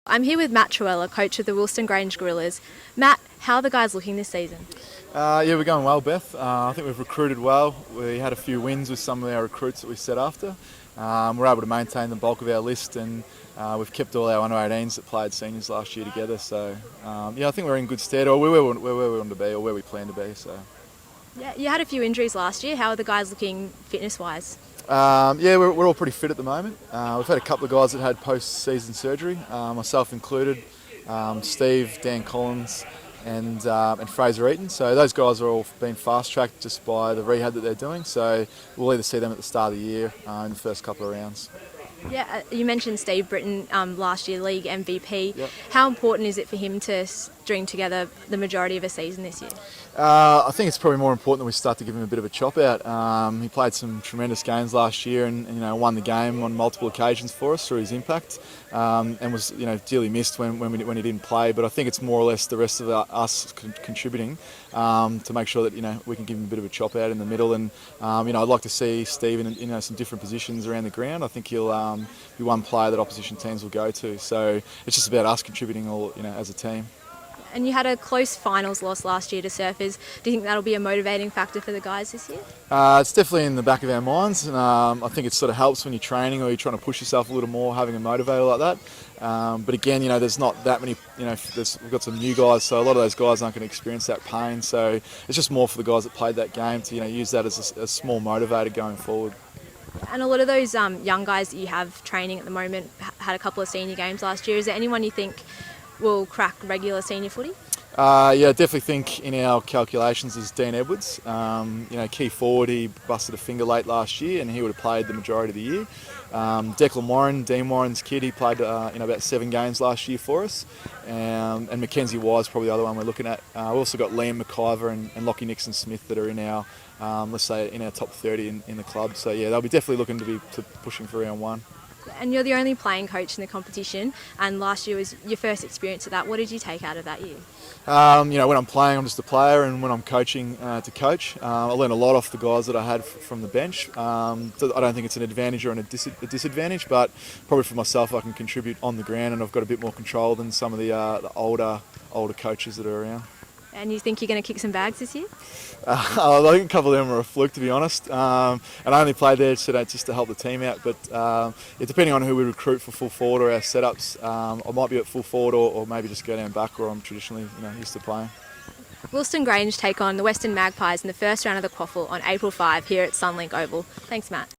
I'm here with Matt Trewhella, coach of the Wilston Grange Gorillas. Matt, how are the guys looking this season? Yeah, we're going well, Beth. I think we've recruited well. We had a few wins with some of our recruits that we set after. We're able to maintain the bulk of our list, and we've kept all our under-18s that played seniors last year together. So, yeah, I think we're in good stead, or where we want to be, or where we plan to be. So. Yeah, you had a few injuries last year. How are the guys looking fitness-wise? Yeah, we're all pretty fit at the moment. We've had a couple of guys that had post-season surgery, myself included, Steve, Dan Collins, and Fraser Eaton. So those guys are all being fast-tracked just by the rehab that they're doing. So we'll either see them at the start of the year in the first couple of rounds. Yeah, you mentioned Steve Britton, last year league MVP. Yep. How important is it for him to string together the majority of a season this year? I think it's probably more important that we start to give him a bit of a chop out. He played some tremendous games last year, and won the game on multiple occasions for us through his impact, and was dearly missed when he didn't play. But I think it's more or less the rest of us contributing to make sure that we can give him a bit of a chop out in the middle. And I'd like to see Steve in some different positions around the ground. I think he'll be one player that opposition teams will go to. So it's just about us contributing all as a team. And you had a close finals loss last year to Surfers. Do you think that'll be a motivating factor for the guys this year? It's definitely in the back of our minds, and I think it sort of helps when you're training or you're trying to push yourself a little more, having a motivator like that. But again, there's not that many. We've got some new guys, so a lot of those guys aren't going to experience that pain. So it's just more for the guys that played that game to use that as a small motivator going forward. And a lot of those young guys that you have training at the moment had a couple of senior games last year. Is there anyone you think will crack regular senior footy? Yeah, I definitely think in our calculations is Dean Edwards. Key forward, he busted a finger late last year, and he would have played the majority of the year. Declan Warren, Dean Warren's kid, he played about 7 games last year for us. And Mackenzie Wise, probably the other one we're looking at. We've also got Liam McIver and Lockie Nixon-Smith that are in our, let's say, in our top 30 in the club. So yeah, they'll be definitely looking to be pushing for round 1. And you're the only playing coach in the competition, and last year was your first experience of that. What did you take out of that year? When I'm playing, I'm just a player, and when I'm coaching to coach, I learned a lot off the guys that I had from the bench. I don't think it's an advantage or a disadvantage, but probably for myself, I can contribute on the ground, and I've got a bit more control than some of the older coaches that are around. And you think you're going to kick some bags this year? I think a couple of them are a fluke, to be honest. And I only played there just to help the team out. But depending on who we recruit for full forward or our setups, I might be at full forward or maybe just go down back where I'm traditionally used to playing. Wilston Grange take on the Western Magpies in the first round of the QAFL on April 5 here at Sunlink Oval. Thanks, Matt.